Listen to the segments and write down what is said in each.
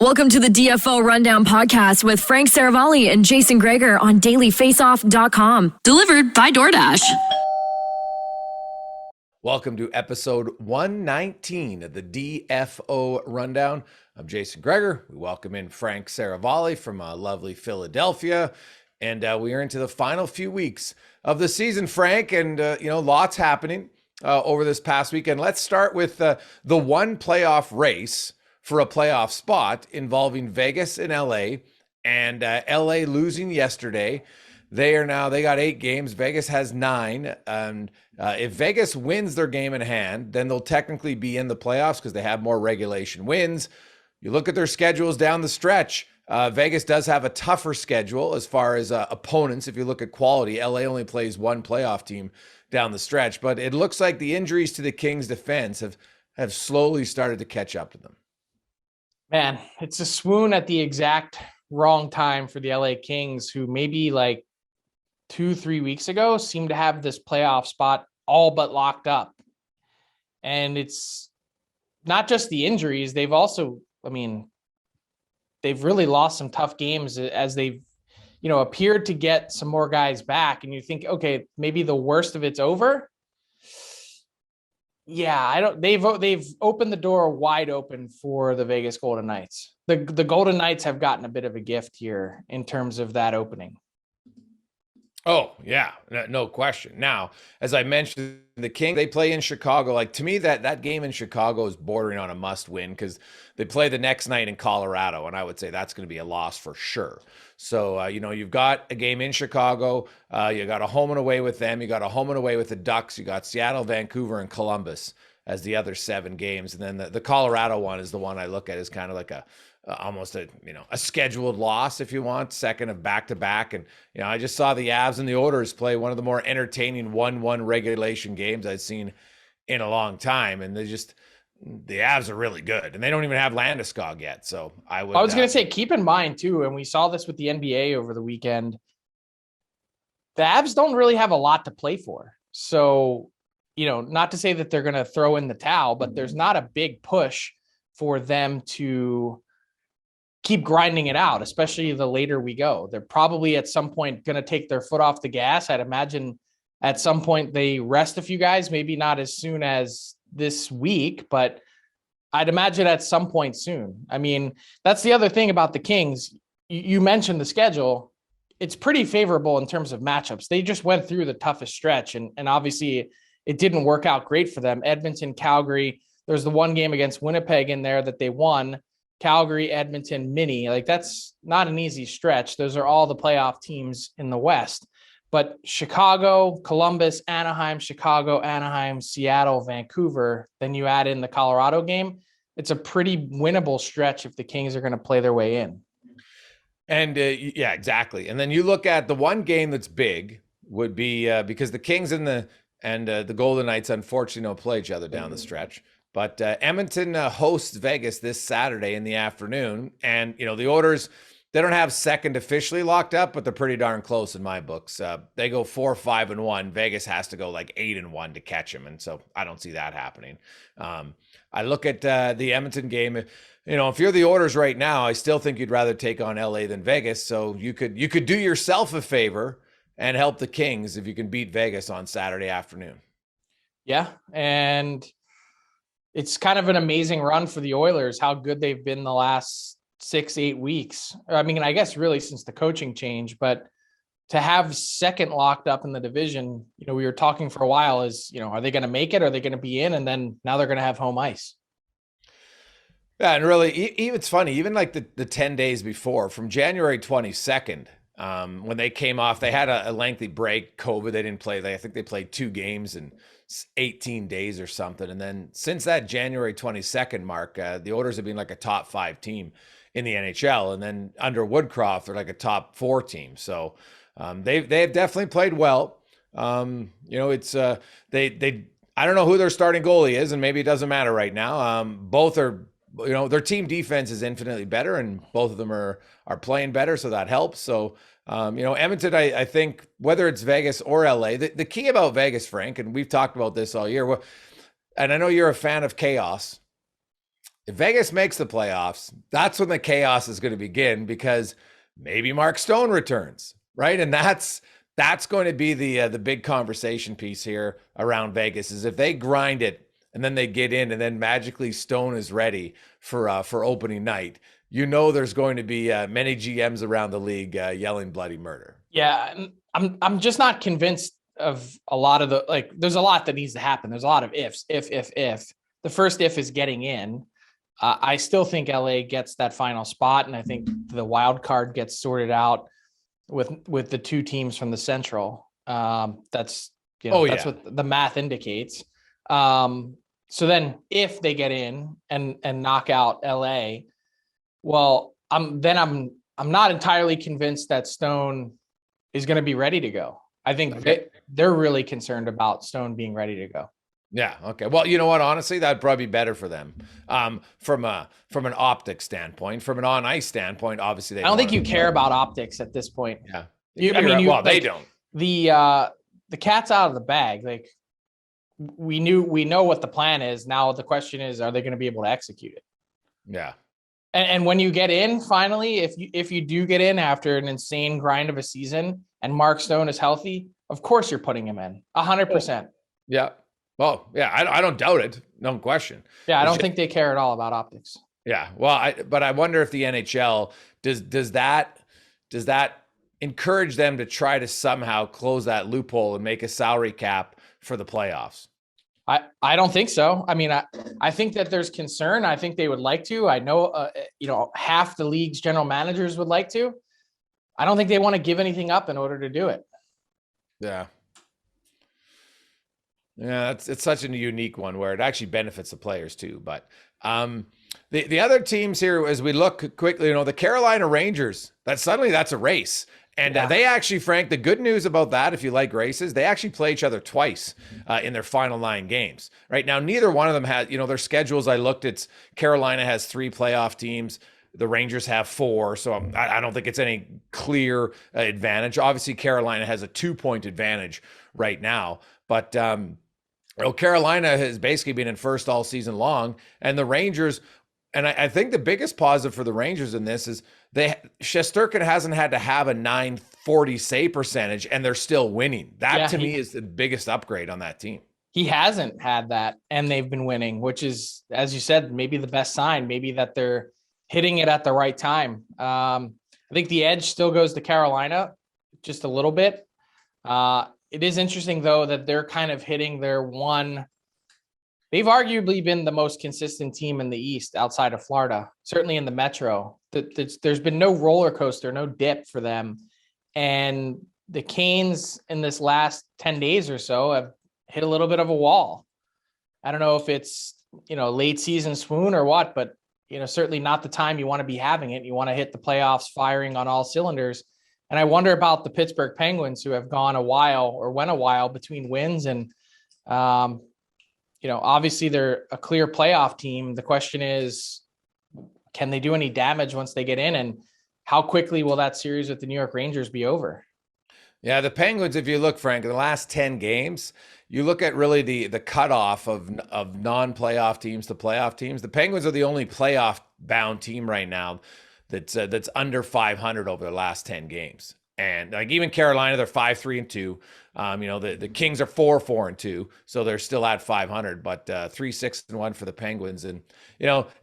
Welcome to the DFO Rundown podcast with Frank Saravalli and Jason Gregor on dailyfaceoff.com. Delivered by DoorDash. Welcome to episode 119 of the DFO Rundown. I'm Jason Gregor. We welcome in Frank Saravalli from lovely Philadelphia. And we are into the final few weeks of the season, Frank. And, lots happening over this past weekend. Let's start with the one playoff race for a playoff spot involving Vegas and LA, and LA losing yesterday. They got 8 games. Vegas has 9. And if Vegas wins their game in hand, then they'll technically be in the playoffs because they have more regulation wins. You look at their schedules down the stretch. Vegas does have a tougher schedule as far as opponents. If you look at quality, LA only plays one playoff team down the stretch, but it looks like the injuries to the Kings defense have slowly started to catch up to them. Man, it's a swoon at the exact wrong time for the LA Kings, who maybe like 2-3 weeks ago seemed to have this playoff spot all but locked up. And it's not just the injuries. They've also, they've really lost some tough games as they've, appeared to get some more guys back. And you think, okay, maybe the worst of it's over. Yeah, they've opened the door wide open for the Vegas Golden Knights. The Golden Knights have gotten a bit of a gift here in terms of that opening. Oh, yeah, no question. Now, as I mentioned, the Kings, they play in Chicago. Like, to me, that game in Chicago is bordering on a must win because they play the next night in Colorado, and I would say that's going to be a loss for sure. So, you've got a game in Chicago. You got a home and away with them. You got a home and away with the Ducks. You got Seattle, Vancouver, and Columbus as the other 7 games. And then the Colorado one is the one I look at as kind of like almost a scheduled loss, if you want, second of back-to-back. And, I just saw the Avs and the Oilers play one of the more entertaining 1-1 regulation games I've seen in a long time. And the Avs are really good, and they don't even have Landeskog yet. So I was going to say, keep in mind too, and we saw this with the NBA over the weekend, the Avs don't really have a lot to play for. So, not to say that they're going to throw in the towel, but there's not a big push for them to keep grinding it out, especially the later we go. They're probably at some point going to take their foot off the gas. I'd imagine at some point they rest a few guys, maybe not as soon as this week, but I'd imagine at some point soon. That's the other thing about the Kings. You mentioned the schedule. It's pretty favorable in terms of matchups. They just went through the toughest stretch, and obviously it didn't work out great for them. Edmonton, Calgary, there's the one game against Winnipeg in there that they won. Calgary, Edmonton, Mini. That's not an easy stretch. Those are all the playoff teams in the West. But Chicago, Columbus, Anaheim, Chicago, Anaheim, Seattle, Vancouver, then you add in the Colorado game. It's a pretty winnable stretch if the Kings are going to play their way in. And yeah, exactly. And then you look at the one game that's big would be because the Kings and the Golden Knights unfortunately don't play each other down the stretch. But Edmonton hosts Vegas this Saturday in the afternoon. And, the Oilers, they don't have second officially locked up, but they're pretty darn close in my books. They go 4-5-1. Vegas has to go like 8-1 to catch them. And so I don't see that happening. I look at the Edmonton game. If you're the Oilers right now, I still think you'd rather take on LA than Vegas. So you could do yourself a favor and help the Kings if you can beat Vegas on Saturday afternoon. Yeah. And it's kind of an amazing run for the Oilers, how good they've been the last 6-8 weeks. I guess really since the coaching change, but to have second locked up in the division, we were talking for a while is, are they going to make it? Are they going to be in? And then now they're going to have home ice. Yeah. And really, it's funny, even like the 10 days before, from January 22nd, when they came off, they had a lengthy break. COVID, they didn't play. I think they played 2 games in 18 days or something. And then since that January 22nd mark, the Oilers have been like a top 5 team in the NHL. And then under Woodcroft, they're like a top 4 team. So they've definitely played well. It's I don't know who their starting goalie is, and maybe it doesn't matter right now. Both are, their team defense is infinitely better, and both of them are playing better, so that helps. So Edmonton, I think, whether it's Vegas or LA, the key about Vegas, Frank, and we've talked about this all year, and I know you're a fan of chaos, if Vegas makes the playoffs, that's when the chaos is going to begin, because maybe Mark Stone returns, right? And that's going to be the big conversation piece here around Vegas, is if they grind it and then they get in and then magically Stone is ready for opening night, there's going to be many GMs around the league yelling bloody murder. Yeah, I'm just not convinced of a lot of there's a lot that needs to happen. There's a lot of ifs. If. The first if is getting in. I still think LA gets that final spot, and I think the wild card gets sorted out with the two teams from the Central. That's what the math indicates. So then if they get in and knock out LA, well, I'm not entirely convinced that Stone is going to be ready to go. I think they're really concerned about Stone being ready to go. Yeah. Okay. Well, you know what? Honestly, that'd probably be better for them. From an optics standpoint, from an on ice standpoint, obviously I don't think you care about optics at this point. Yeah. They don't. The cat's out of the bag. Like we know what the plan is. Now the question is, are they going to be able to execute it? Yeah. And when you get in, finally, if you do get in after an insane grind of a season and Mark Stone is healthy, of course you're putting him in 100%. Yeah. Well, yeah, I don't doubt it. No question. Yeah, I don't think they care at all about optics. Yeah. Well, but I wonder if the NHL does that encourage them to try to somehow close that loophole and make a salary cap for the playoffs? I don't think so. I mean, I think that there's concern. I think they would like to. I know, half the league's general managers would like to. I don't think they want to give anything up in order to do it. Yeah. Yeah, it's such a unique one where it actually benefits the players too. But the other teams here, as we look quickly, the Carolina Rangers, that's a race. And they actually, Frank, the good news about that, if you like races, they actually play each other twice in their final 9 games. Right now, neither one of them has, their schedules. I looked, it's Carolina has 3 playoff teams. The Rangers have 4. So I don't think it's any clear advantage. Obviously, Carolina has a 2-point advantage right now. But Carolina has basically been in first all season long. And the Rangers, and I think the biggest positive for the Rangers in this is Shesterkin hasn't had to have a .940 save percentage, and they're still winning. That to me is the biggest upgrade on that team. He hasn't had that, and they've been winning, which is, as you said, maybe the best sign. Maybe that they're hitting it at the right time. I think the edge still goes to Carolina just a little bit. It is interesting, though, that they're kind of hitting their one. They've arguably been the most consistent team in the East outside of Florida, certainly in the Metro. There's been no roller coaster, no dip for them. And the Canes in this last 10 days or so have hit a little bit of a wall. I don't know if it's, late season swoon or what, but, certainly not the time you want to be having it. You want to hit the playoffs firing on all cylinders. And I wonder about the Pittsburgh Penguins, who have went a while between wins. And, obviously they're a clear playoff team. The question is, can they do any damage once they get in? And how quickly will that series with the New York Rangers be over? Yeah, the Penguins, if you look, Frank, in the last 10 games, you look at really the cutoff of non-playoff teams to playoff teams. The Penguins are the only playoff-bound team right now that's under 500 over the last 10 games. And like even Carolina, they're 5-3-2. The Kings are 4-4-2, so they're still at 500, but 3-6-1 for the Penguins. And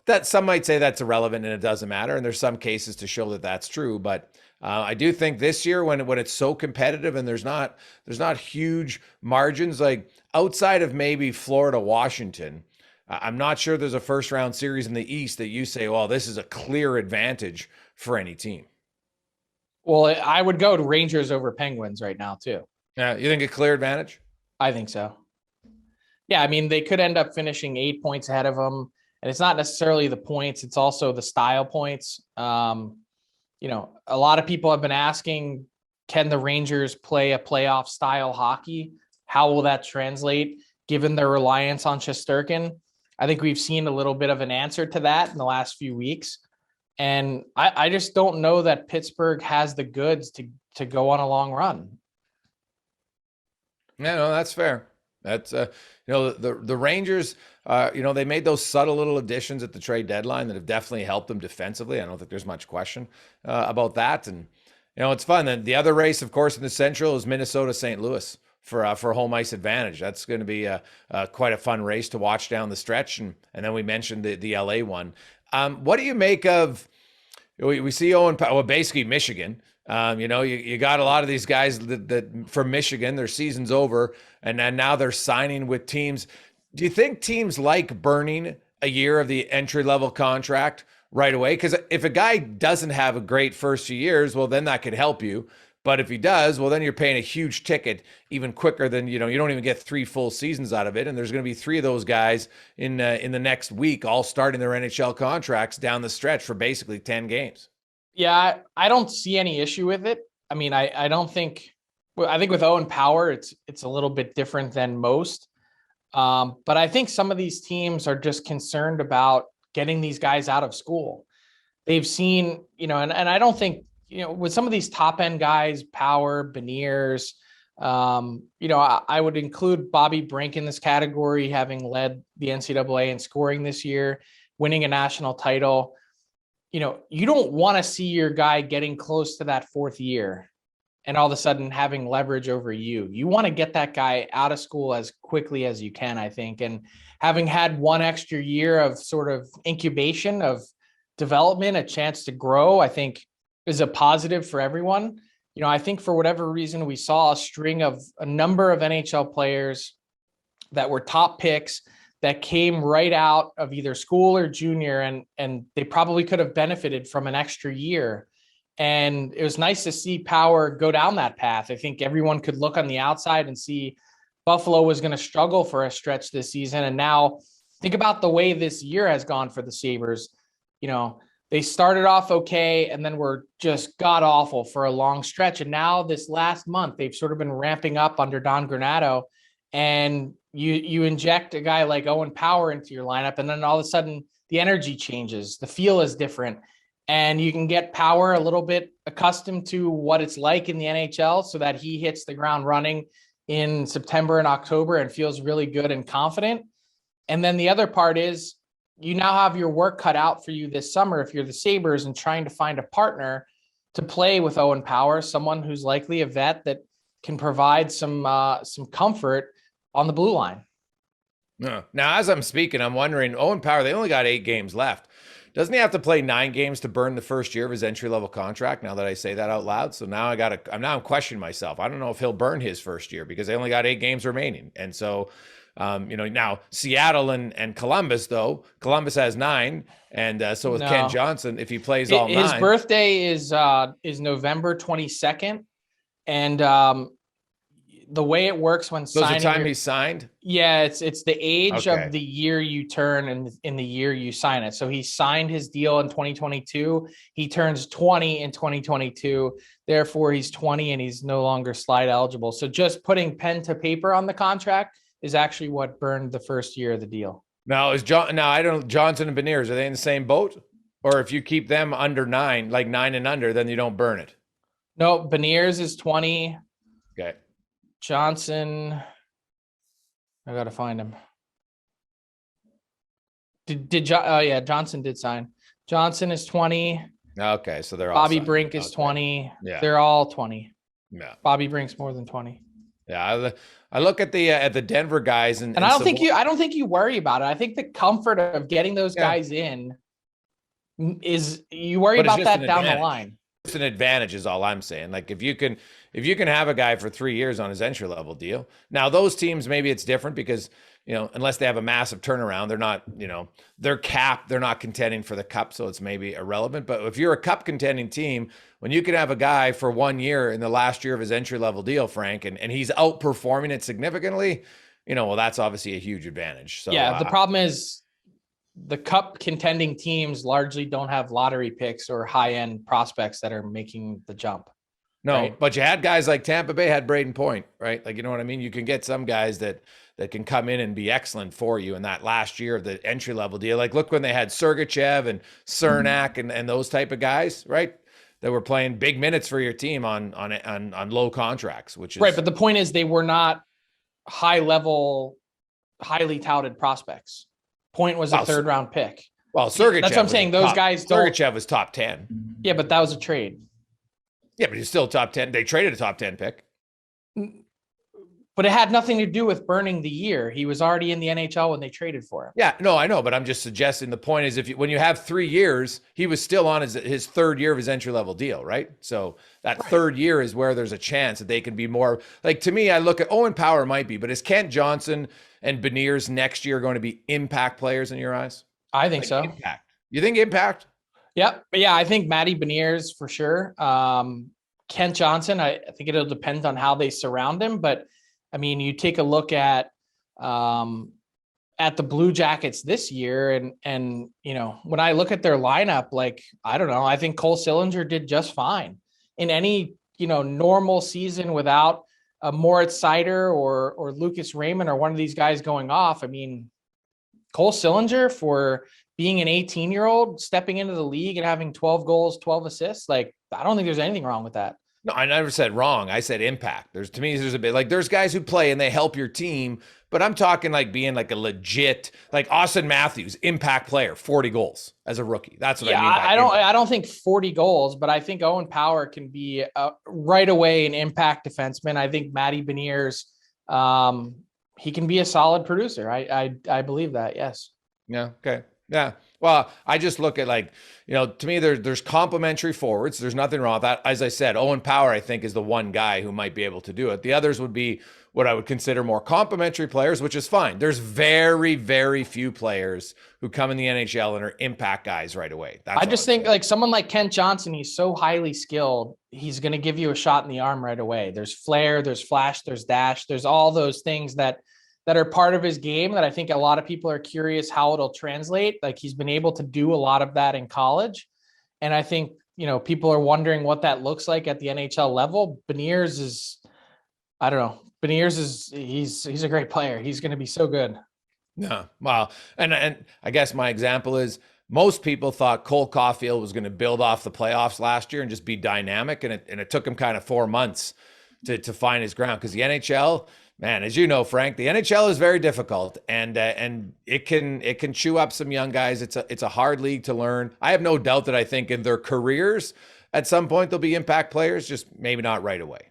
that some might say that's irrelevant and it doesn't matter. And there's some cases to show that that's true. But I do think this year, when it's so competitive and there's not huge margins, like outside of maybe Florida, Washington, I'm not sure there's a first round series in the East that you say, well, this is a clear advantage for any team. Well, I would go to Rangers over Penguins right now too. Yeah, you think a clear advantage? I think so. Yeah, I mean, they could end up finishing 8 points ahead of them, and it's not necessarily the points; it's also the style points. A lot of people have been asking, can the Rangers play a playoff style hockey? How will that translate given their reliance on Shesterkin? I think we've seen a little bit of an answer to that in the last few weeks. And I just don't know that Pittsburgh has the goods to go on a long run. Yeah, no, that's fair. That's the Rangers. They made those subtle little additions at the trade deadline that have definitely helped them defensively. I don't think there's much question about that. And it's fun. Then the other race, of course, in the Central is Minnesota St. Louis for home ice advantage. That's going to be quite a fun race to watch down the stretch. And then we mentioned the LA one. What do you make of? We see Owen Power, well, basically Michigan. You got a lot of these guys that from Michigan, their season's over, and then now they're signing with teams. Do you think teams like burning a year of the entry-level contract right away? Because if a guy doesn't have a great first few years, well, then that could help you. But if he does, well, then you're paying a huge ticket even quicker than, you don't even get 3 full seasons out of it. And there's going to be 3 of those guys in the next week, all starting their NHL contracts down the stretch for basically 10 games. Yeah, I don't see any issue with it. I mean, I don't think, I think with Owen Power, it's a little bit different than most. But I think some of these teams are just concerned about getting these guys out of school. They've seen, and I don't think, with some of these top end guys, Power, Beniers, I would include Bobby Brink in this category, having led the NCAA in scoring this year, winning a national title. You don't want to see your guy getting close to that 4th year and all of a sudden having leverage over you. You want to get that guy out of school as quickly as you can, I think. And having had 1 extra year of sort of incubation of development, a chance to grow, I think is a positive for everyone. I think for whatever reason, we saw a number of NHL players that were top picks that came right out of either school or junior, and they probably could have benefited from an extra year. And it was nice to see Power go down that path. I think everyone could look on the outside and see Buffalo was going to struggle for a stretch this season. And now think about the way this year has gone for the Sabres. They started off okay, and then were just god awful for a long stretch. And now this last month, they've sort of been ramping up under Don Granato, and you inject a guy like Owen Power into your lineup, and then all of a sudden the energy changes, the feel is different, and you can get Power a little bit accustomed to what it's like in the NHL so that he hits the ground running in September and October and feels really good and confident. And then the other part is you now have your work cut out for you this summer if you're the Sabres and trying to find a partner to play with Owen Power, someone who's likely a vet that can provide some comfort on the blue line. Now, as I'm speaking, I'm wondering, Owen Power, they only got 8 games left. Doesn't he have to play 9 games to burn the first year of his entry-level contract, now that I say that out loud? So now I'm questioning myself. I don't know if he'll burn his first year because they only got 8 games remaining. And so, now Seattle and Columbus, though, Columbus has 9. And so with Ken Johnson, if he plays all 9. His birthday is November 22nd. And the way it works when signing, the time he signed? Yeah, it's the age of the year you turn and in the year you sign it. So he signed his deal in 2022. He turns 20 in 2022. Therefore, he's 20 and he's no longer slide eligible. So just putting pen to paper on the contract is actually what burned the first year of the deal. Now Johnson and Beniers, are they in the same boat? Or if you keep them under 9, like 9 and under, then you don't burn it? No, Beniers is 20. Okay. Johnson, I gotta find him. Johnson did sign. Johnson is 20. Okay, so they're all Bobby Brink is 20. Yeah, they're all 20. Yeah, Bobby Brink's more than 20. Yeah, I look at the Denver guys, and I don't think you worry about it. I think the comfort of getting those guys in is you worry about that down the line. It's an advantage is all I'm saying. Like if you can have a guy for 3 years on his entry level deal. Now those teams, maybe it's different because, unless they have a massive turnaround, they're not, they're capped, they're not contending for the cup. So it's maybe irrelevant, but if you're a cup contending team, when you can have a guy for 1 year in the last year of his entry level deal, Frank, and he's outperforming it significantly, well, that's obviously a huge advantage. So yeah, the problem is the cup contending teams largely don't have lottery picks or high end prospects that are making the jump. No, right? But you had guys like Tampa Bay had Braden Point, right? Like, you know what I mean? You can get some guys that can come in and be excellent for you in that last year of the entry level deal. Like look when they had Sergachev and Cernak and those type of guys, right? That were playing big minutes for your team on low contracts, which is right. But the point is they were not high level, highly touted prospects. Point was a third round pick. Well, Sergachev. That's what I'm saying. Those guys don't. Sergachev was top 10. Yeah, but that was a trade. Yeah, but he's still top 10. They traded a top 10 pick. But it had nothing to do with burning the year. He was already in the NHL when they traded for him. Yeah, no, I know, but I'm just suggesting the point is when you have 3 years, he was still on his third year of his entry level deal, right? So that third year is where there's a chance that they can be more like, to me, I look at Owen Power might be, but is Kent Johnson and Beniers next year going to be impact players in your eyes? I think so. Impact. You think impact? Yep. But yeah, I think Matty Beniers for sure. Kent Johnson, I think it'll depend on how they surround him, but I mean, you take a look at the Blue Jackets this year, and you know, when I look at their lineup, like, I don't know, I think Cole Sillinger did just fine in any, you know, normal season without a Moritz Seider or Lucas Raymond or one of these guys going off. I mean, Cole Sillinger, for being an 18-year-old stepping into the league and having 12 goals, 12 assists, like, I don't think there's anything wrong with that. No, I never said wrong. I said impact. To me, there's a bit like there's guys who play and they help your team, but I'm talking like being like a legit, like Auston Matthews, impact player, 40 goals as a rookie. That's what I mean. I don't think 40 goals, but I think Owen Power can be right away an impact defenseman. I think Matty Beniers, he can be a solid producer. I believe that. Yes. Yeah. Okay. Yeah. Well, I just look at, like, you know, to me, there's complementary forwards. There's nothing wrong with that. As I said, Owen Power, I think, is the one guy who might be able to do it. The others would be what I would consider more complementary players, which is fine. There's very, very few players who come in the NHL and are impact guys right away. I just think like someone like Kent Johnson, he's so highly skilled. He's going to give you a shot in the arm right away. There's flair, there's flash, there's dash. There's all those things that are part of his game that I think a lot of people are curious how it'll translate. Like, he's been able to do a lot of that in college. And I think, you know, people are wondering what that looks like at the NHL level. Beniers is, I don't know. Beniers is, he's a great player. He's going to be so good. Yeah. Wow. And I guess my example is most people thought Cole Caulfield was going to build off the playoffs last year and just be dynamic. And it took him kind of 4 months to find his ground, because the NHL, man, as you know, Frank, the NHL is very difficult, and it can chew up some young guys. It's a hard league to learn. I have no doubt that I think in their careers at some point they'll be impact players, just maybe not right away.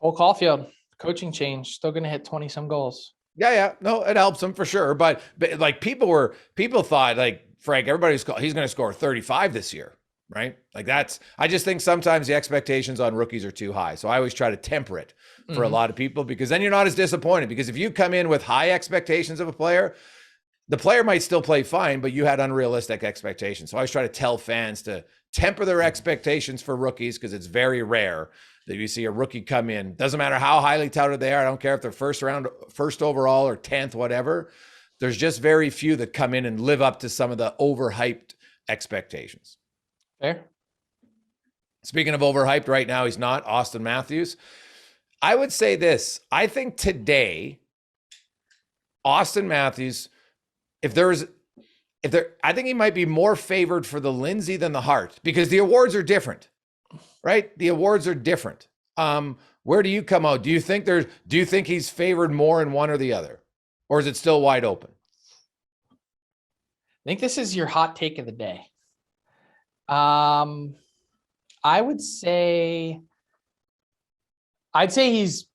Cole Caulfield, coaching change, still going to hit 20 some goals. Yeah, no, it helps him for sure. But like people thought, like, Frank, he's going to score 35 this year, right? Like, I just think sometimes the expectations on rookies are too high. So I always try to temper it for a lot of people, because then you're not as disappointed. Because if you come in with high expectations of a player, the player might still play fine, but you had unrealistic expectations. So I always try to tell fans to temper their expectations for rookies, because it's very rare that you see a rookie come in. Doesn't matter how highly touted they are. I don't care if they're first overall or 10th, whatever. There's just very few that come in and live up to some of the overhyped expectations. Fair. Speaking of overhyped, right now he's not, Auston Matthews. I would say this. I think today, Auston Matthews, I think he might be more favored for the Lindsay than the Hart, because the awards are different, right? The awards are different. Where do you come out? Do you think he's favored more in one or the other, or is it still wide open? I think this is your hot take of the day. I would say, I think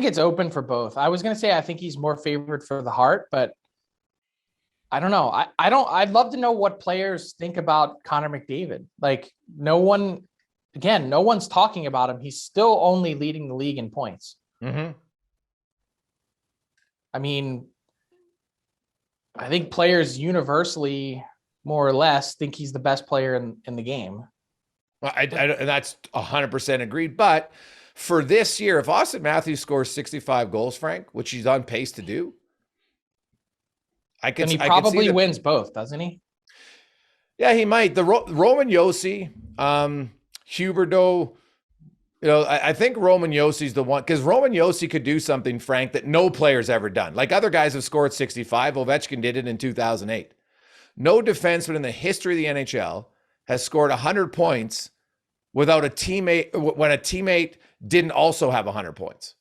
it's open for both. I was going to say, I think he's more favored for the Hart, but I don't know. I'd love to know what players think about Connor McDavid. Like, no one's talking about him. He's still only leading the league in points. Mm-hmm. I mean, I think players universally, more or less, think he's the best player in the game. Well, that's 100% agreed. But for this year, if Auston Matthews scores 65 goals, Frank, which he's on pace to do, and he probably wins both, doesn't he? Yeah, he might. The Roman Josi, Huberdeau, you know, I think Roman Yosi's the one, because Roman Josi could do something, Frank, that no player's ever done. Like, other guys have scored 65. Ovechkin did it in 2008. No defenseman in the history of the NHL has scored 100 points without a teammate, when a teammate didn't also have 100 points,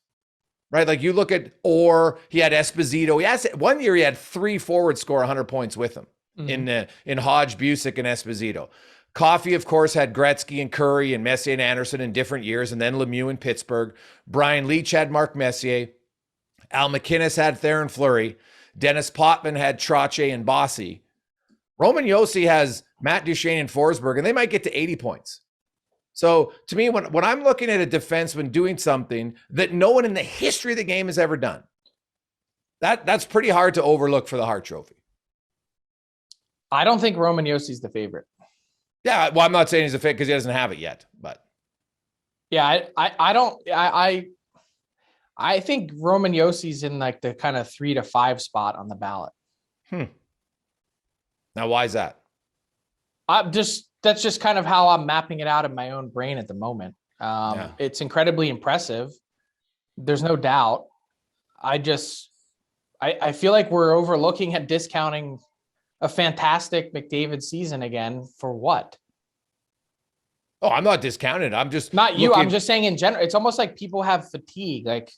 right? Like you look at, or he had Esposito. One year he had 3 forwards score 100 points with him in Hodge, Busick, and Esposito. Coffey, of course, had Gretzky and Curry and Messier and Anderson in different years, and then Lemieux in Pittsburgh. Brian Leach had Mark Messier. Al McInnes had Theron Fleury. Dennis Potvin had Trottier and Bossy. Roman Josi has Matt Duchene and Forsberg, and they might get to 80 points. So to me, when I'm looking at a defenseman doing something that no one in the history of the game has ever done, that's pretty hard to overlook for the Hart Trophy. I don't think Roman Josi's the favorite. Yeah, well, I'm not saying he's a fit because he doesn't have it yet, but yeah, I think Roman Josi's in like the kind of 3 to 5 spot on the ballot. Now, why is that? That's just kind of how I'm mapping it out in my own brain at the moment. It's incredibly impressive. There's no doubt. I feel like we're overlooking and discounting a fantastic McDavid season again for what? Oh, I'm not discounting it. I'm just not you. I'm just saying in general, it's almost like people have fatigue. Like,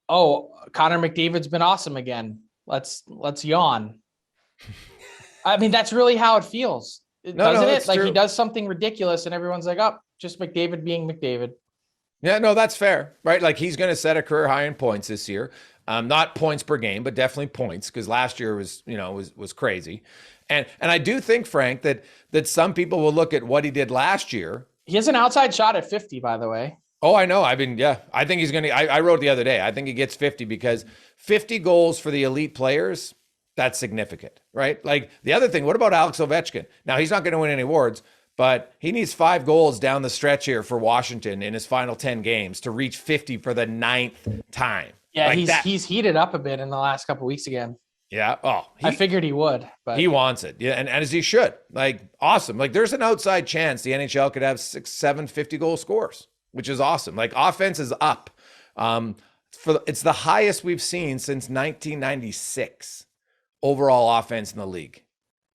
oh, Connor McDavid's been awesome again. Let's yawn. I mean, that's really how it feels. Doesn't it? Like, he does something ridiculous and everyone's like, oh, just McDavid being McDavid. Yeah, no, that's fair, right? Like, he's going to set a career high in points this year. Not points per game, but definitely points, because last year was crazy. And I do think, Frank, that some people will look at what he did last year. He has an outside shot at 50, by the way. Oh, I know. I mean, yeah, I think he's going to, I wrote the other day, I think he gets 50 because 50 goals for the elite players, that's significant, right? Like, the other thing, what about Alex Ovechkin? Now, he's not going to win any awards, but he needs 5 goals down the stretch here for Washington in his final 10 games to reach 50 for the 9th time. Yeah, like he's heated up a bit in the last couple of weeks again. Yeah. Oh, I figured he would, but he wants it. Yeah, and as he should. Like, awesome. Like, there's an outside chance the NHL could have 6, 7 50-goal scores, which is awesome. Like, offense is up. It's the highest we've seen since 1996 overall offense in the league.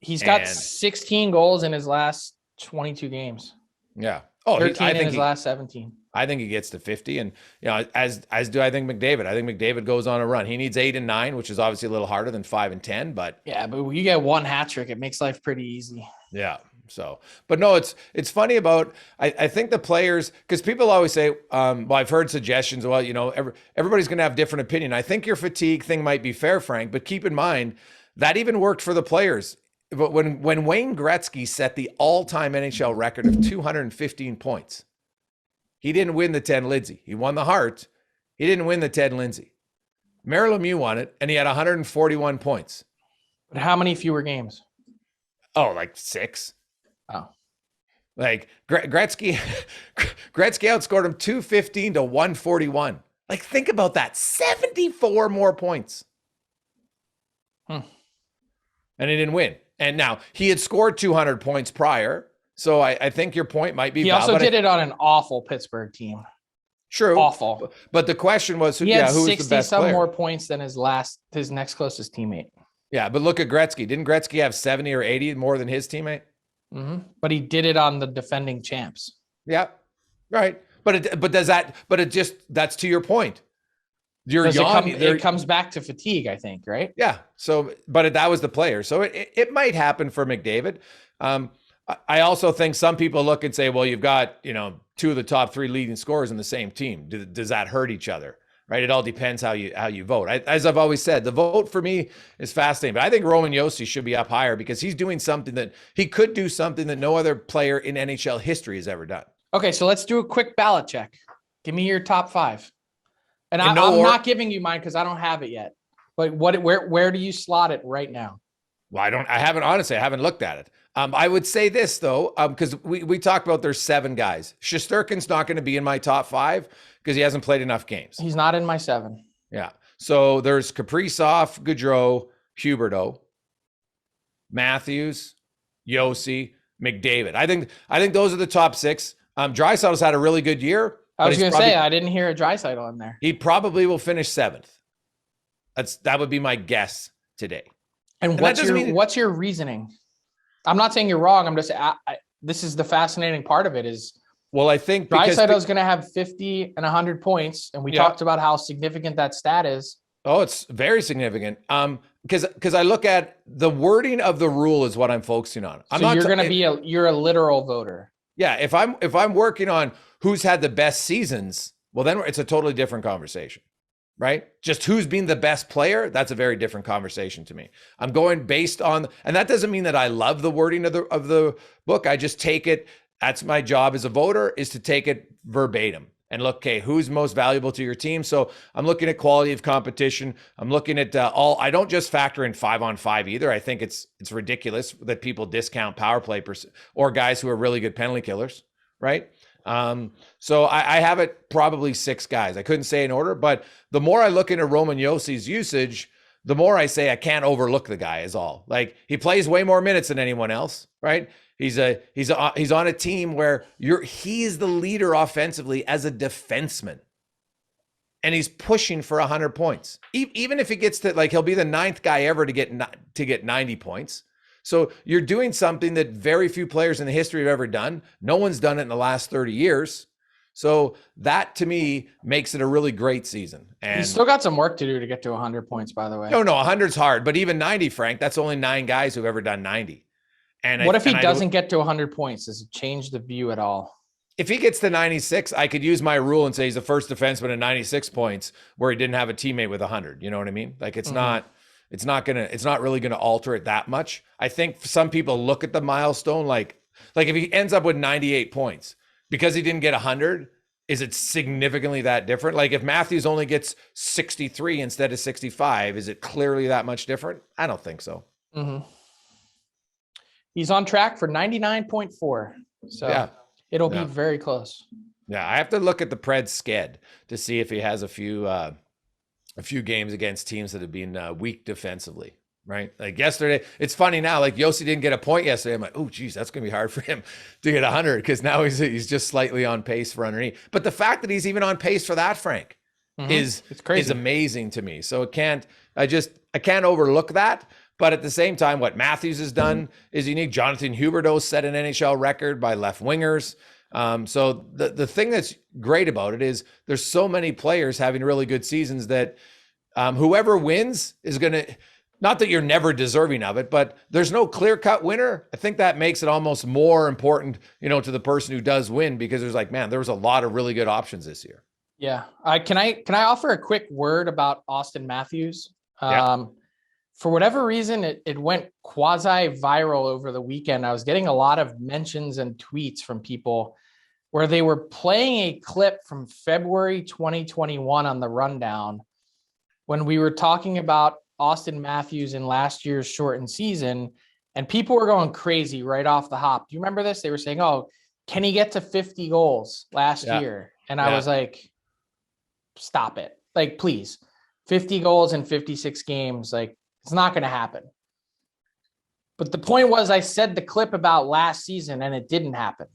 He's got 16 goals in his last 22 games. Yeah. Oh, 13 in his last 17. I think he gets to 50, and as do I think McDavid. I think McDavid goes on a run. He needs 8 and 9, which is obviously a little harder than 5 and 10. But yeah, but you get 1 hat trick, it makes life pretty easy. Yeah. So, but no, it's funny about I think the players, because people always say, well, I've heard suggestions. Well, everybody's going to have different opinion. I think your fatigue thing might be fair, Frank, but keep in mind that even worked for the players. But when Wayne Gretzky set the all-time NHL record of 215 points. He didn't win the 10 Lindsay. He won the Hart. He didn't win the 10 Lindsay. Mario Lemieux won it, and he had 141 points. But how many fewer games? Oh, like 6. Oh. Like, Gretzky outscored him 215 to 141. Like, think about that. 74 more points. And he didn't win. And now, he had scored 200 points prior. So I think your point might be. He also did it on an awful Pittsburgh team. True, awful. But the question was, he had who's 60 the best some player? more points than his next closest teammate. Yeah, but look at Gretzky. Didn't Gretzky have 70 or 80 more than his teammate? Mm-hmm. But he did it on the defending champs. Yeah, right. That's to your point. You're young. It comes back to fatigue, I think, right? Yeah. So, but that was the player. So it might happen for McDavid. I also think some people look and say, well, you've got, 2 of the top 3 leading scorers in the same team. Does that hurt each other? Right? It all depends how you vote. As I've always said, the vote for me is fascinating, but I think Roman Josi should be up higher because he's doing something that he could do something that no other player in NHL history has ever done. Okay. So let's do a quick ballot check. Give me your top 5. And I'm not giving you mine because I don't have it yet, but where do you slot it right now? Well, I haven't looked at it. I would say this though, because we talked about there's 7 guys. Shesterkin's not going to be in my top 5 because he hasn't played enough games. He's not in my 7. Yeah. So there's Kaprizov, Gaudreau, Huberdeau, Matthews, Josi, McDavid. I think those are the top 6. Draisaitl's had a really good year. I was going to say I didn't hear a Draisaitl in there. He probably will finish 7th. That would be my guess today. And what's your reasoning? I'm not saying you're wrong. I'm just this is the fascinating part of it is, well, I think Draisaitl is going to have 50 and 100 points. And we talked about how significant that stat is. Oh, it's very significant. Because I look at the wording of the rule is what I'm focusing on. You're a literal voter. Yeah. If I'm working on who's had the best seasons, well, then it's a totally different conversation, right? Just who's been the best player. That's a very different conversation to me. I'm going based on, and that doesn't mean that I love the wording of the book. I just take it. That's my job as a voter, is to take it verbatim and look, okay, who's most valuable to your team? So I'm looking at quality of competition. I'm looking at I don't just factor in 5-on-5 either. I think it's ridiculous that people discount power play or guys who are really good penalty killers, right? So I have it probably 6 guys. I couldn't say in order, but the more I look into Roman Jossi's usage, the more I say I can't overlook the guy is all. Like, he plays way more minutes than anyone else, right? He's on a team where he's the leader offensively as a defenseman. And he's pushing for 100 points. Even if he gets to, like, he'll be the 9th guy ever to get 90 points. So you're doing something that very few players in the history have ever done. No one's done it in the last 30 years. So that, to me, makes it a really great season. And he's still got some work to do to get to 100 points, by the way. No, 100's hard. But even 90, Frank, that's only 9 guys who've ever done 90. And what if he doesn't get to 100 points? Does it change the view at all? If he gets to 96, I could use my rule and say he's the first defenseman at 96 points where he didn't have a teammate with 100. You know what I mean? Like, it's not really going to alter it that much. I think some people look at the milestone like if he ends up with 98 points because he didn't get 100, is it significantly that different? Like, if Matthews only gets 63 instead of 65, is it clearly that much different? I don't think so. Mm-hmm. He's on track for 99.4. So it'll be very close. Yeah, I have to look at the Preds sked to see if he has a few games against teams that have been weak defensively, right? Like yesterday, it's funny now, like Josi didn't get a point yesterday. I'm like, oh, geez, that's going to be hard for him to get 100 because now he's just slightly on pace for underneath. But the fact that he's even on pace for that, Frank, is amazing to me. So I can't overlook that. But at the same time, what Matthews has done is unique. Jonathan Huberdeau set an NHL record by left wingers. So the thing that's great about it is there's so many players having really good seasons that whoever wins is going to, not that you're never deserving of it, but there's no clear-cut winner. I think that makes it almost more important, to the person who does win, because there's like, man, there was a lot of really good options this year. Yeah. Can I offer a quick word about Auston Matthews? For whatever reason, it went quasi-viral over the weekend. I was getting a lot of mentions and tweets from people where they were playing a clip from February 2021 on the rundown when we were talking about Auston Matthews in last year's shortened season, and people were going crazy right off the hop. Do you remember this? They were saying, oh, can he get to 50 goals last year? And I was like, stop it. Like, please, 50 goals in 56 games. Like, it's not going to happen. But the point was, I said the clip about last season and it didn't happen.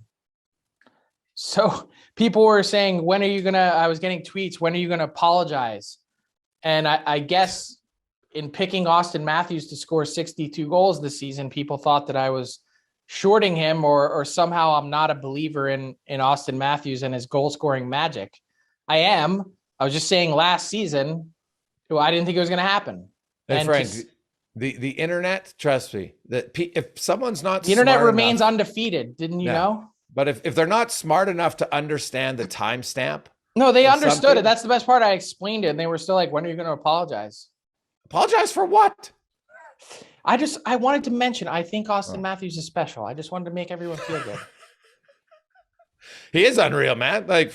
So people were saying, I was getting tweets, when are you going to apologize? And I guess in picking Auston Matthews to score 62 goals this season, people thought that I was shorting him or somehow I'm not a believer in Auston Matthews and his goal scoring magic. I am. I was just saying last season, I didn't think it was going to happen. Hey, Frank, the internet, trust me, that if someone's not the internet remains undefeated, didn't you know? But if they're not smart enough to understand the timestamp. No, they understood it. That's the best part. I explained it and they were still like, when are you going to apologize? Apologize for what? I wanted to mention, I think Auston Matthews is special. I just wanted to make everyone feel good. He is unreal, man. Like,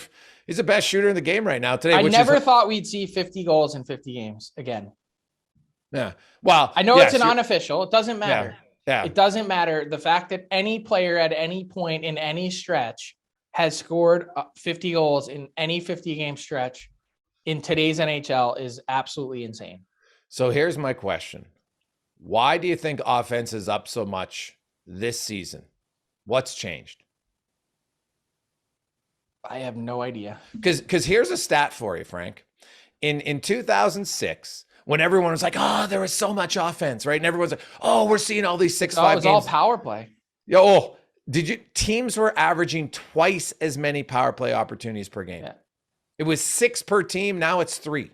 he's the best shooter in the game right now today. I never thought we'd see 50 goals in 50 games again. Yeah. Well, I know it's an unofficial. It doesn't matter. Yeah. It doesn't matter. The fact that any player at any point in any stretch has scored 50 goals in any 50 game stretch in today's NHL is absolutely insane. So here's my question. Why do you think offense is up so much this season? What's changed? I have no idea. Because here's a stat for you, Frank. In 2006, when everyone was like, oh, there was so much offense, right? And everyone's like, oh, we're seeing all these 6-5 games. It was all power play. teams were averaging twice as many power play opportunities per game. Yeah. It was 6 per team. Now it's 3.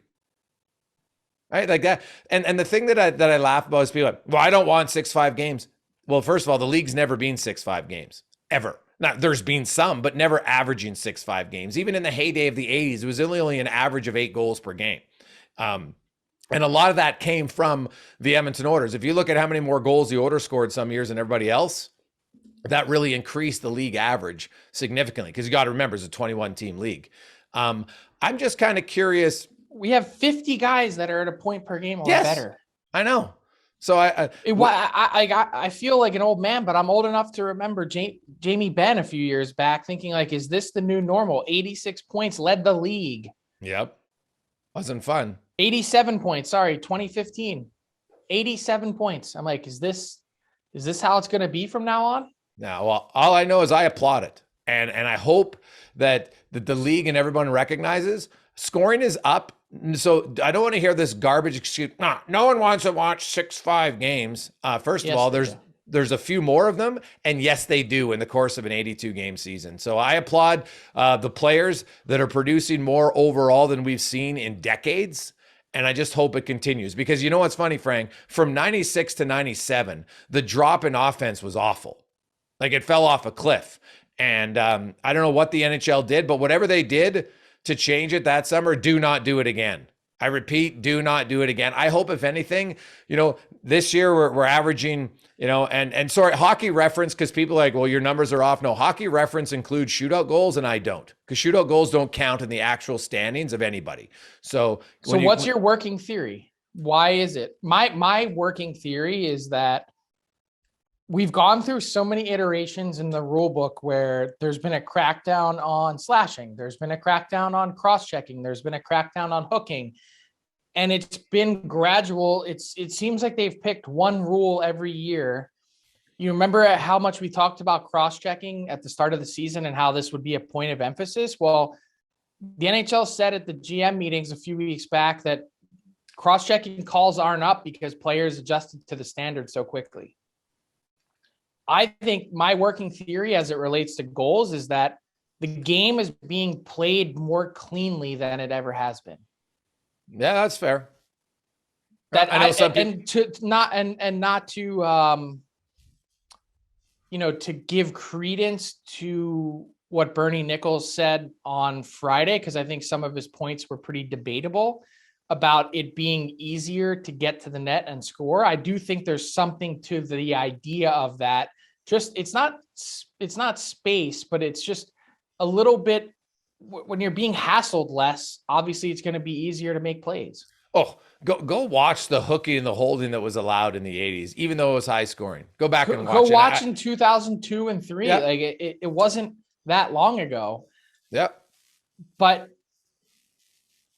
Right? Like that. And the thing that I laugh about is people like, well, I don't want 6-5 games. Well, first of all, the league's never been 6-5 games ever. Now, there's been some, but never averaging 6-5 games. Even in the heyday of the 80s, it was only an average of 8 goals per game. And a lot of that came from the Edmonton Oilers. If you look at how many more goals the Oilers scored some years than everybody else, that really increased the league average significantly, because you got to remember it's a 21-team league. I'm just kind of curious. We have 50 guys that are at a point per game or better. I know. So I feel like an old man, but I'm old enough to remember Jamie Benn a few years back thinking like, is this the new normal? 86 points led the league. Yep. Wasn't fun. 87 points. Sorry, 2015. 87 points. I'm like, is this how it's going to be from now on? No, well, all I know is I applaud it. And I hope that the league and everyone recognizes scoring is up. So I don't want to hear this garbage excuse. No one wants to watch 6-5 games. First of all, there's a few more of them. And yes, they do in the course of an 82 game season. So I applaud the players that are producing more overall than we've seen in decades. And I just hope it continues, because you know what's funny, Frank? From 96 to 97, the drop in offense was awful. Like it fell off a cliff. And I don't know what the NHL did, but whatever they did to change it that summer, do not do it again. I repeat, do not do it again. I hope, if anything, this year we're averaging, and sorry, Hockey Reference, because people are like, well, your numbers are off. No, Hockey Reference includes shootout goals, and I don't, because shootout goals don't count in the actual standings of anybody. So what's your working theory? Why is it? My working theory is that we've gone through so many iterations in the rule book where there's been a crackdown on slashing. There's been a crackdown on cross-checking. There's been a crackdown on hooking. And it's been gradual. It seems like they've picked one rule every year. You remember how much we talked about cross-checking at the start of the season and how this would be a point of emphasis? Well, the NHL said at the GM meetings a few weeks back that cross-checking calls aren't up because players adjusted to the standard so quickly. I think my working theory as it relates to goals is that the game is being played more cleanly than it ever has been. Yeah, that's fair. That I know to give credence to what Bernie Nichols said on Friday, because I think some of his points were pretty debatable about it being easier to get to the net and score. I do think there's something to the idea of that. Just it's not space, but it's just a little bit when you're being hassled less. Obviously, it's going to be easier to make plays. Oh, go watch the hooking and the holding that was allowed in the 80s, even though it was high scoring. Go back and watch it. Go watch in 2002 and 3. Yeah. Like it wasn't that long ago. Yep. But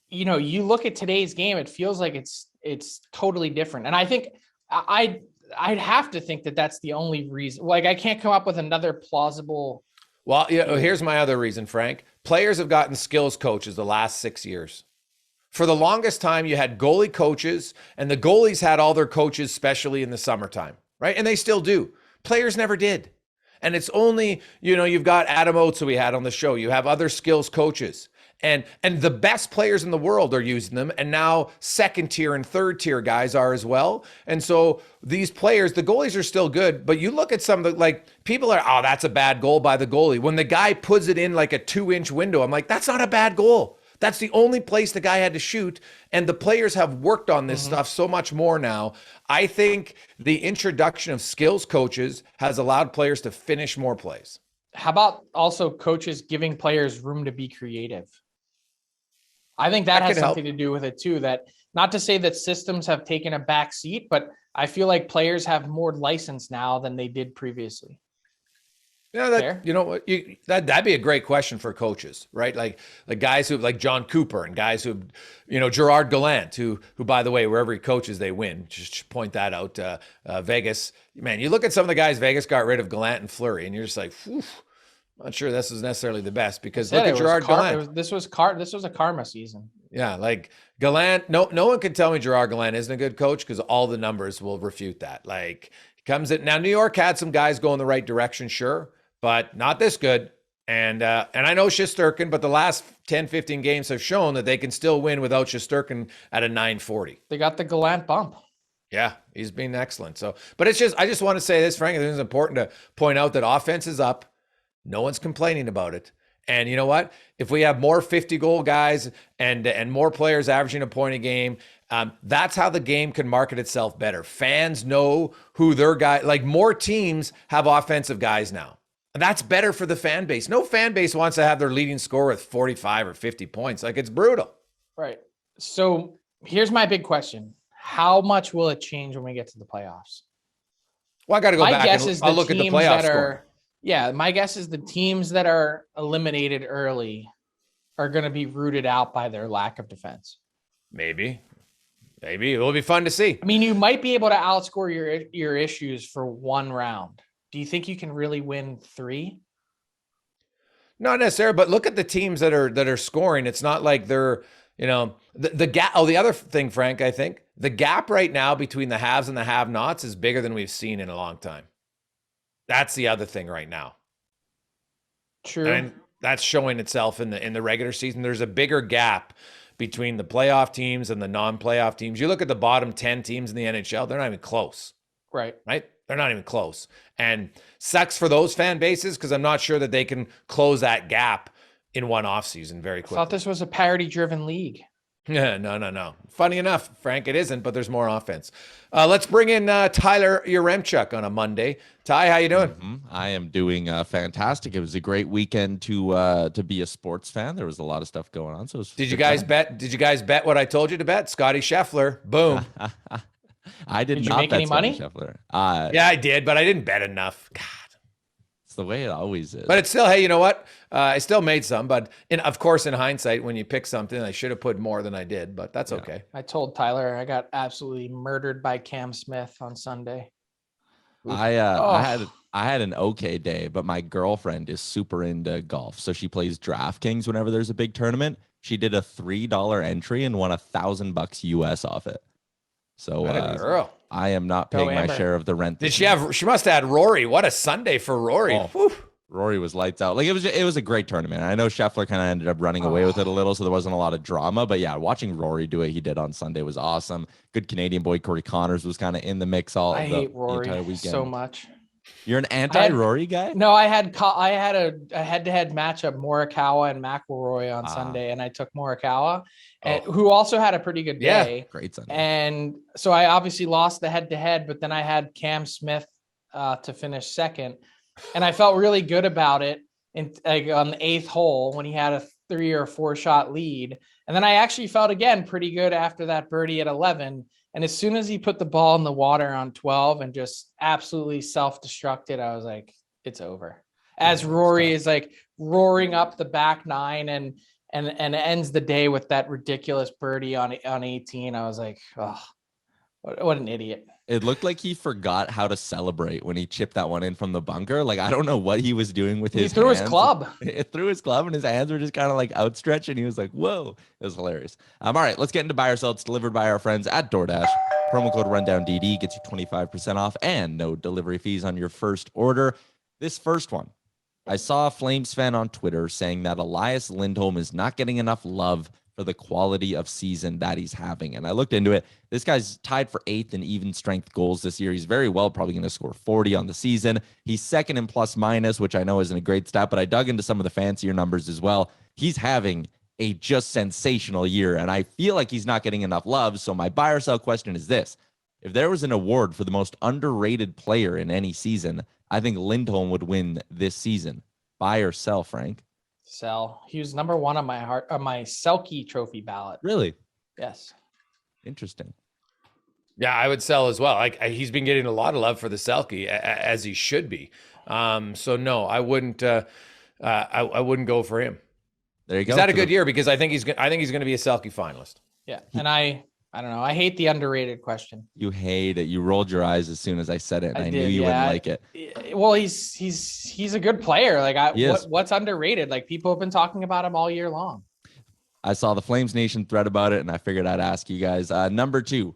you look at today's game, it feels like it's totally different. And I think I'd have to think that that's the only reason. Like, I can't come up with another plausible. Well, here's my other reason, Frank. Players have gotten skills coaches the last 6 years. For the longest time, you had goalie coaches, and the goalies had all their coaches, especially in the summertime, right? And they still do. Players never did. And it's only, you've got Adam Oates, who we had on the show. You have other skills coaches. And the best players in the world are using them. And now second tier and third tier guys are as well. And so these players, the goalies are still good, but you look at some of the, people are, oh, that's a bad goal by the goalie. When the guy puts it in like a 2-inch window, I'm like, that's not a bad goal. That's the only place the guy had to shoot. And the players have worked on this stuff so much more now. I think the introduction of skills coaches has allowed players to finish more plays. How about also coaches giving players room to be creative? I think that has something to do with it too. That, not to say that systems have taken a back seat, but I feel like players have more license now than they did previously. Yeah, that'd be a great question for coaches, right? Like guys who like John Cooper and guys who, Gerard Gallant, who by the way, wherever he coaches, they win. Just point that out. Vegas, man, you look at some of the guys Vegas got rid of, Gallant and Flurry, and you're just like, whew, I'm not sure this is necessarily the best, because look at Gerard Gallant. This was a karma season. Yeah, like Gallant. No one can tell me Gerard Gallant isn't a good coach, because all the numbers will refute that. Like, he comes in now. New York had some guys go in the right direction, sure. but not this good. And I know Shesterkin, but the last 10, 15 games have shown that they can still win without Shesterkin at a 940. They got the Gallant bump. Yeah, he's been excellent. So, but I just want to say this, Frank, I think it's important to point out that offense is up. No one's complaining about it. And you know what? If we have more 50-goal guys and more players averaging a point a game, that's how the game can market itself better. Fans know who their guy, like more teams have offensive guys now. And that's better for the fan base. No fan base wants to have their leading scorer with 45 or 50 points. Like, it's brutal. Right. So here's my big question. How much will it change when we get to the playoffs? Well, I got to go back and I'll look at the playoff score. Yeah, my guess is the teams that are eliminated early are going to be rooted out by their lack of defense. Maybe it will be fun to see. I mean, you might be able to outscore your issues for one round. Do you think you can really win 3? Not necessarily, but look at the teams that are scoring. It's not like they're, the gap. Oh, the other thing, Frank, I think the gap right now between the haves and the have-nots is bigger than we've seen in a long time. That's the other thing right now. True. And that's showing itself in the regular season. There's a bigger gap between the playoff teams and the non-playoff teams. You look at the bottom 10 teams in the NHL, they're not even close. Right. They're not even close. And sucks for those fan bases because I'm not sure that they can close that gap in one offseason very quickly. I thought this was a parity-driven league. Yeah, no. Funny enough, Frank, it isn't, but there's more offense. Let's bring in Tyler Yaremchuk on a Monday. Ty, how you doing? I am doing fantastic. It was a great weekend to be a sports fan. There was a lot of stuff going on. So did you guys bet? Did you guys bet what I told you to bet? Scotty Scheffler. Boom. I did you not make bet any money? Scheffler. Yeah, I did, but I didn't bet enough. God. It's the way it always is. But it's still, hey, you know what? I still made some, but of course, in hindsight, when you pick something, I should have put more than I did, but that's okay. I told Tyler I got absolutely murdered by Cam Smith on Sunday. I had an okay day, but my girlfriend is super into golf, so she plays DraftKings whenever there's a big tournament. She did a $3 entry and won $1,000 US off it. So girl. I am not paying my share of the rent. Did she have? She must have had Rory. What a Sunday for Rory. Oh, Rory was lights out. Like it was a great tournament. I know Scheffler kind of ended up running away with it a little, so there wasn't a lot of drama. But yeah, watching Rory do what he did on Sunday was awesome. Good Canadian boy Corey Connors was kind of in the mix I hate Rory the entire weekend so much. You're an anti-Rory guy? No, I had a head-to-head matchup, Morikawa and McIlroy on Sunday, and I took Morikawa, who also had a pretty good day. Yeah, great Sunday. And so I obviously lost the head-to-head, but then I had Cam Smith to finish second, and I felt really good about it on the 8th hole when he had a 3 or 4 shot lead, and then I actually felt again pretty good after that birdie at 11. And as soon as he put the ball in the water on 12 and just absolutely self-destructed, I was like, it's over. As Rory is like roaring up the back 9 and ends the day with that ridiculous birdie on 18. I was like, oh, what an idiot. It looked like he forgot how to celebrate when he chipped that one in from the bunker. Like, I don't know what he was doing with his hands. He threw his club. It threw his club and his hands were just kind of like outstretched and he was like, whoa. It was hilarious. All right, let's get into buy or sell. It's delivered by our friends at DoorDash. Promo code RundownDD gets you 25% off and no delivery fees on your first order. This first one, I saw a Flames fan on Twitter saying that Elias Lindholm is not getting enough love for the quality of season that he's having. And I looked into it. This guy's tied for 8th in even strength goals this year. He's very well probably going to score 40 on the season. He's second in plus minus, which I know isn't a great stat, but I dug into some of the fancier numbers as well. He's having a just sensational year, and I feel like he's not getting enough love. So my buy or sell question is this. If there was an award for the most underrated player in any season, I think Lindholm would win this season. Buy or sell, Frank? Sell. He was number 1 on my Selke Trophy ballot. Really? Yes. Interesting. Yeah, I would sell as well. Like he's been getting a lot of love for the Selke as he should be. So no, I wouldn't. I wouldn't go for him. There you go. He's had a good year because I think he's going to be a Selke finalist. Yeah, and I don't know. I hate the underrated question. You hate it. You rolled your eyes as soon as I said it, and I knew you wouldn't like it. Well, he's a good player. Like what's underrated? Like people have been talking about him all year long. I saw the Flames Nation thread about it, and I figured I'd ask you guys. Number 2,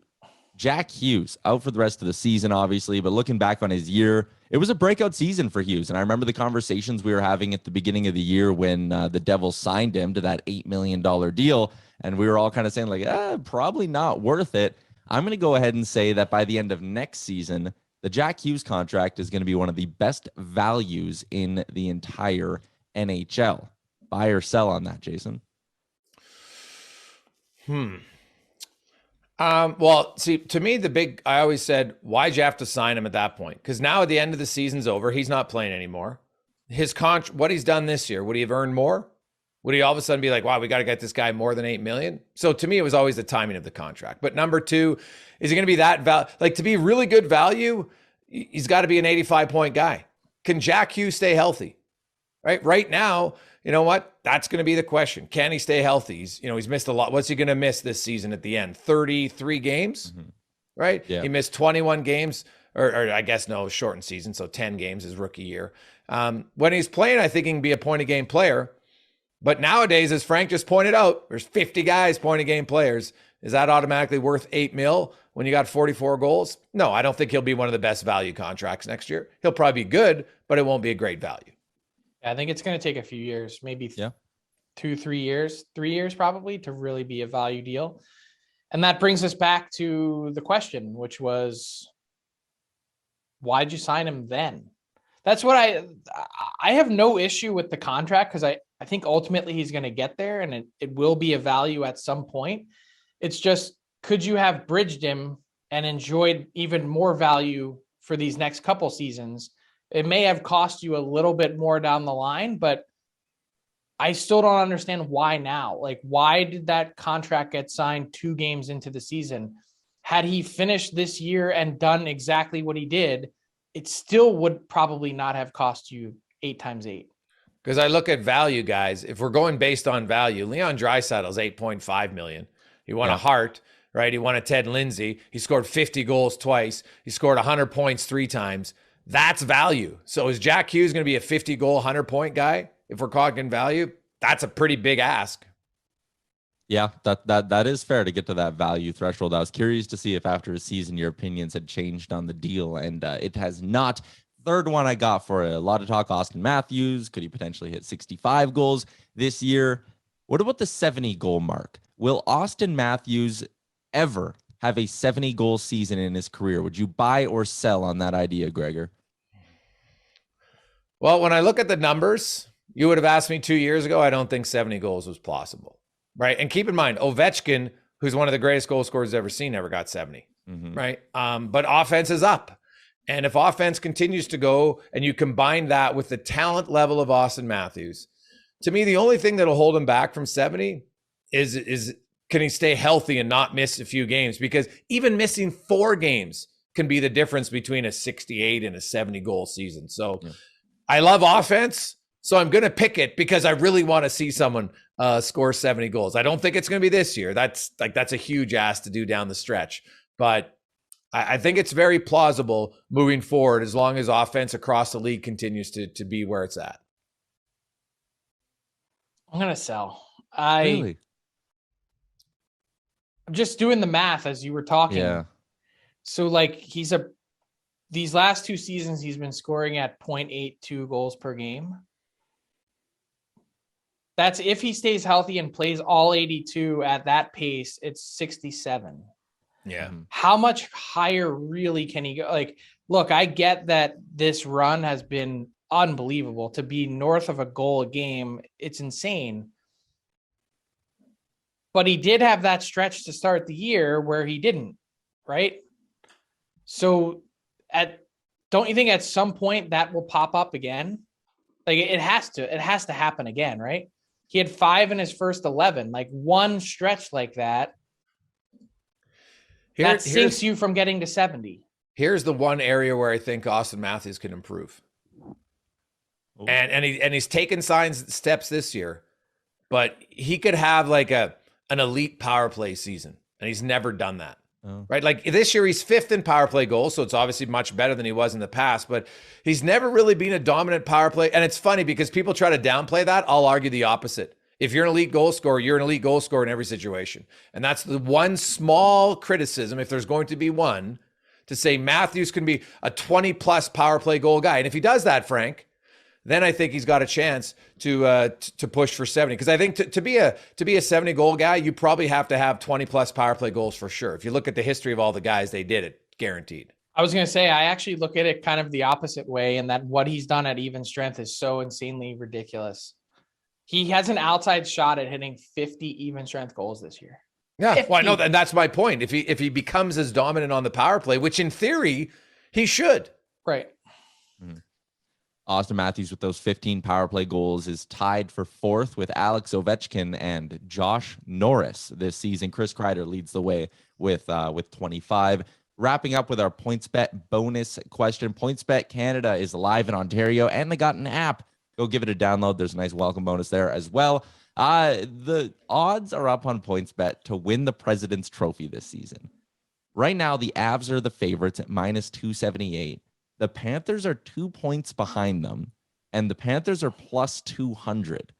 Jack Hughes out for the rest of the season, obviously, but looking back on his year, it was a breakout season for Hughes. And I remember the conversations we were having at the beginning of the year when the Devils signed him to that $8 million deal. And we were all kind of saying like, probably not worth it. I'm going to go ahead and say that by the end of next season, the Jack Hughes contract is going to be one of the best values in the entire NHL. Buy or sell on that, Jason? Well, see, to me, I always said, why'd you have to sign him at that point? Because now at the end of the season's over, he's not playing anymore. What he's done this year, would he have earned more? Would he all of a sudden be like, wow, we got to get this guy more than $8 million? So to me, it was always the timing of the contract. But number two, is he going to be that like to be really good value? He's got to be an 85-point guy. Can Jack Hughes stay healthy? Right now, you know what? That's going to be the question. Can he stay healthy? He's missed a lot. What's he going to miss this season at the end? 33 games, right? Yeah. He missed 21 games, or I guess no, shortened season, so 10 games his rookie year. When he's playing, I think he can be a point-a-game player. But nowadays, as Frank just pointed out, there's 50 guys point-a-game players. Is that automatically worth $8 million when you got 44 goals? No, I don't think he'll be one of the best value contracts next year. He'll probably be good, but it won't be a great value. I think it's going to take a few years, maybe 2-3 years, 3 years probably, to really be a value deal. And that brings us back to the question, which was, why'd you sign him then? That's what I have no issue with the contract, because I think ultimately he's going to get there and it will be a value at some point. It's just, could you have bridged him and enjoyed even more value for these next couple seasons? It may have cost you a little bit more down the line, but I still don't understand why now. Like, why did that contract get signed 2 games into the season? Had he finished this year and done exactly what he did, it still would probably not have cost you 8 times 8. Because I look at value, guys. If we're going based on value, Leon Draisaitl's $8.5 million. He won a Hart, right? He won a Ted Lindsay. He scored 50 goals twice. He scored 100 points 3 times. That's value. So is Jack Hughes going to be a 50-goal, 100-point guy? If we're talking value, that's a pretty big ask. Yeah, that is fair to get to that value threshold. I was curious to see if after a season your opinions had changed on the deal, and it has not. Third one I got for a lot of talk, Auston Matthews. Could he potentially hit 65 goals this year? What about the 70-goal mark? Will Auston Matthews ever have a 70-goal season in his career? Would you buy or sell on that idea, Gregor? Well, when I look at the numbers, you would have asked me 2 years ago, I don't think 70 goals was possible, right? And keep in mind, Ovechkin, who's one of the greatest goal scorers ever seen, never got 70, right? But offense is up. And if offense continues to go and you combine that with the talent level of Auston Matthews, to me, the only thing that'll hold him back from 70 is can he stay healthy and not miss a few games? Because even missing 4 games can be the difference between a 68 and a 70-goal season. So I love offense, so I'm going to pick it because I really want to see someone score 70 goals. I don't think it's going to be this year. That's a huge ask to do down the stretch. But I think it's very plausible moving forward as long as offense across the league continues to be where it's at. I'm going to sell. Really? I'm just doing the math as you were talking. Yeah. So like these last 2 seasons, he's been scoring at 0.82 goals per game. That's if he stays healthy and plays all 82 at that pace, it's 67. Yeah. How much higher really can he go? Like, look, I get that this run has been unbelievable. To be north of a goal a game, it's insane. But he did have that stretch to start the year where he didn't, right? So don't you think at some point that will pop up again? Like it has to happen again, right? He had 5 in his first 11, like one stretch like that. That sinks you from getting to 70. Here's the one area where I think Auston Matthews can improve. And he's taken steps this year, but he could have like an elite power play season, and he's never done that. Right? Like this year, he's 5th in power play goals, so it's obviously much better than he was in the past, but he's never really been a dominant power play. And it's funny because people try to downplay that. I'll argue the opposite. If you're an elite goal scorer, you're an elite goal scorer in every situation. And that's the one small criticism, if there's going to be one, to say Matthews can be a 20-plus power play goal guy. And if he does that, Frank, then I think he's got a chance to push for 70. Because I think to be a 70-goal guy, you probably have to have 20-plus power play goals for sure. If you look at the history of all the guys, they did it, guaranteed. I was going to say, I actually look at it kind of the opposite way, and that what he's done at even strength is so insanely ridiculous. He has an outside shot at hitting 50 even strength goals this year. Yeah, 50. well, I know that, and that's my point. If he becomes as dominant on the power play, which in theory he should. Right. Auston Matthews with those 15 power play goals is tied for fourth with Alex Ovechkin and Josh Norris this season. Chris Kreider leads the way with 25. Wrapping up with our PointsBet bonus question. PointsBet Canada is live in Ontario, and they got an app. Go give it a download. There's a nice welcome bonus there as well. The odds are up on PointsBet to win the President's Trophy this season. Right now, the Avs are the favorites at minus 278. The Panthers are 2 points behind them, and the Panthers are plus 200.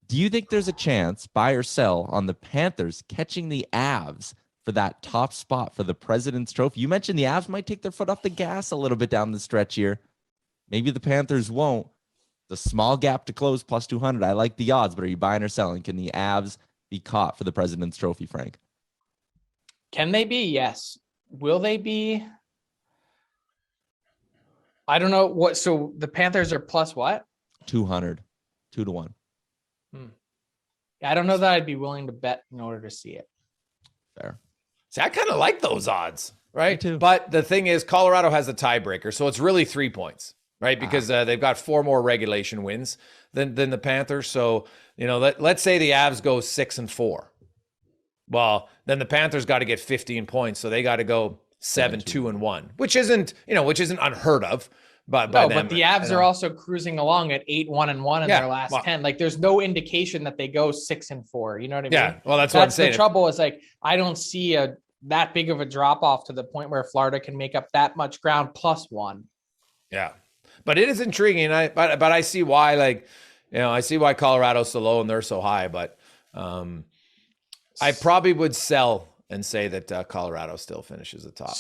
Do you think there's a chance, buy or sell, on the Panthers catching the Avs for that top spot for the President's Trophy? You mentioned the Avs might take their foot off the gas a little bit down the stretch here. Maybe the Panthers won't. The small gap to close, plus 200. I like the odds, but are you buying or selling? Can the Avs be caught for the President's Trophy, Frank? Can they be? Yes. Will they be? I don't know what. So the Panthers are plus what? 200, 2-1. I don't know that I'd be willing to bet in order to see it. Fair. See, I kind of like those odds, right? Me too. But the thing is, Colorado has a tiebreaker, so it's really 3 points, right? Because they've got 4 more regulation wins than the Panthers. So, let's say the Avs go 6-4. Well, then the Panthers got to get 15 points, so they got to go 7-2-1, which isn't unheard of. But the Avs are also cruising along at 8-1-1 in their last 10. Like, there's no indication that they go 6-4. You know what I mean? Yeah. Well, that's what I'm saying. The trouble is, like, I don't see that big of a drop off to the point where Florida can make up that much ground plus 1. Yeah, but it is intriguing. But I see why. I see why Colorado's so low and they're so high. But I probably would sell and say that Colorado still finishes the top.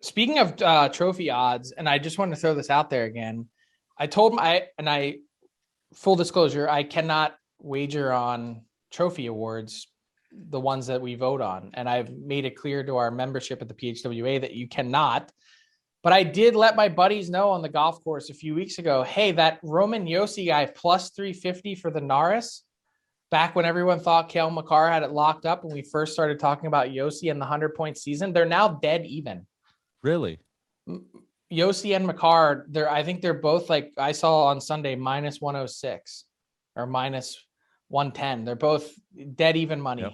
Speaking of trophy odds, and I just want to throw this out there again. Full disclosure, I cannot wager on trophy awards, the ones that we vote on. And I've made it clear to our membership at the PHWA that you cannot. But I did let my buddies know on the golf course a few weeks ago, hey, that Roman Josi guy plus 350 for the Norris, back when everyone thought Cale Makar had it locked up when we first started talking about Josi and the 100-point season, they're now dead even. Really? Josi and Makar, I think they're both, like I saw on Sunday, minus 106 or minus 110. They're both dead even money. Yep.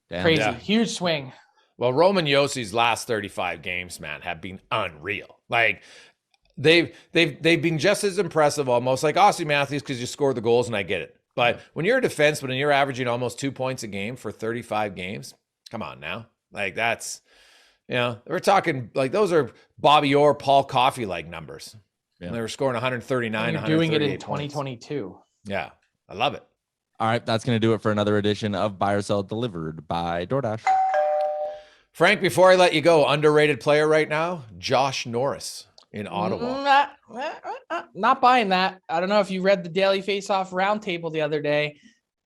Damn. Crazy. Yeah. Huge swing. Well, Roman Josi's last 35 games, man, have been unreal. Like they've been just as impressive almost like Auston Matthews, because you score the goals and I get it. But when you're a defenseman and you're averaging almost 2 points a game for 35 games, come on now. Like that's, we're talking like those are Bobby Orr, Paul Coffey like numbers. Yeah. And they were scoring 139. And you're doing it in points. 2022. Yeah, I love it. All right, that's going to do it for another edition of Buy or Sell delivered by DoorDash. Frank, before I let you go, underrated player right now, Josh Norris in Ottawa. Not buying that. I don't know if you read the Daily Faceoff roundtable the other day.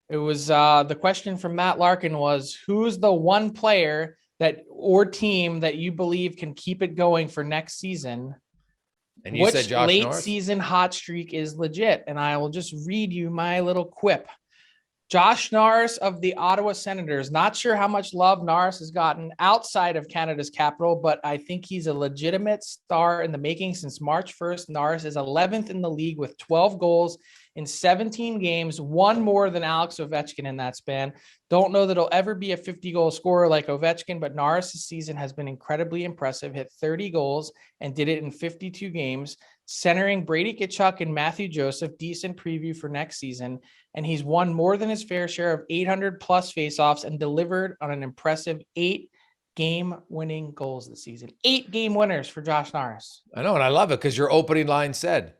It was the question from Matt Larkin was, who's the one player or team that you believe can keep it going for next season? And you said Josh late Norris? Season hot streak is legit. And I will just read you my little quip. Josh Norris of the Ottawa Senators. Not sure how much love Norris has gotten outside of Canada's capital, but I think he's a legitimate star in the making. Since March 1st, Norris is 11th in the league with 12 goals in 17 games, one more than Alex Ovechkin in that span. Don't know that he'll ever be a 50-goal scorer like Ovechkin, but Norris' season has been incredibly impressive. Hit 30 goals and did it in 52 games, centering Brady Tkachuk and Matthew Joseph. Decent preview for next season. And he's won more than his fair share of 800-plus faceoffs and delivered on an impressive 8 game-winning goals this season. 8 game winners for Josh Norris. I know, and I love it because your opening line said,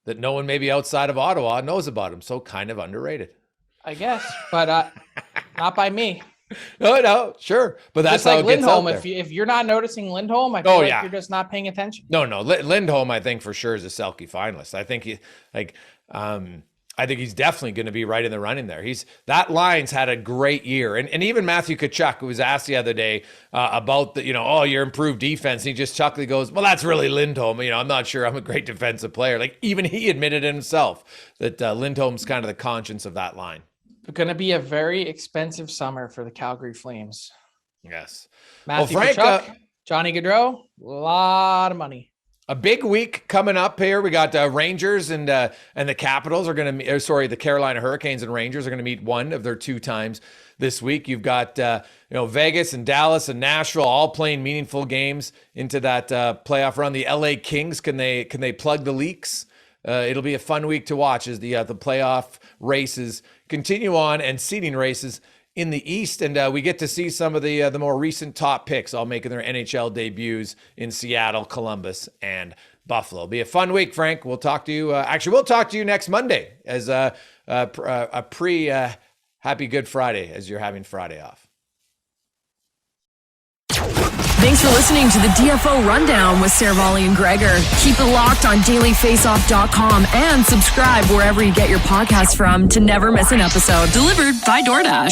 that no one maybe outside of Ottawa knows about him. So kind of underrated. I guess, but not by me. No, sure. But that's just like how it gets out Lindholm. there. If you're not noticing Lindholm, I feel like you're just not paying attention. No. Lindholm, I think for sure is a Selke finalist. I think I think he's definitely going to be right in the running there. That line's had a great year. And even Matthew Tkachuk, who was asked the other day about the, your improved defense. He just chuckly goes, well, that's really Lindholm. I'm not sure I'm a great defensive player. Like even he admitted himself that Lindholm's kind of the conscience of that line. It's going to be a very expensive summer for the Calgary Flames. Yes. Matthew Tkachuk, Johnny Gaudreau, a lot of money. A big week coming up here. We got Rangers and the Capitals are going to, the Carolina Hurricanes and Rangers are going to meet one of their 2 times this week. You've got, Vegas and Dallas and Nashville all playing meaningful games into that playoff run. The LA Kings, can they plug the leaks? It'll be a fun week to watch as the playoff races continue on and seeding races in the East. And we get to see some of the more recent top picks all making their NHL debuts in Seattle, Columbus, and Buffalo. It'll be a fun week, Frank. We'll talk to you. We'll talk to you next Monday as a happy Good Friday as you're having Friday off. Thanks for listening to the DFO Rundown with Saravalli and Gregor. Keep it locked on dailyfaceoff.com and subscribe wherever you get your podcasts from to never miss an episode. Delivered by DoorDash.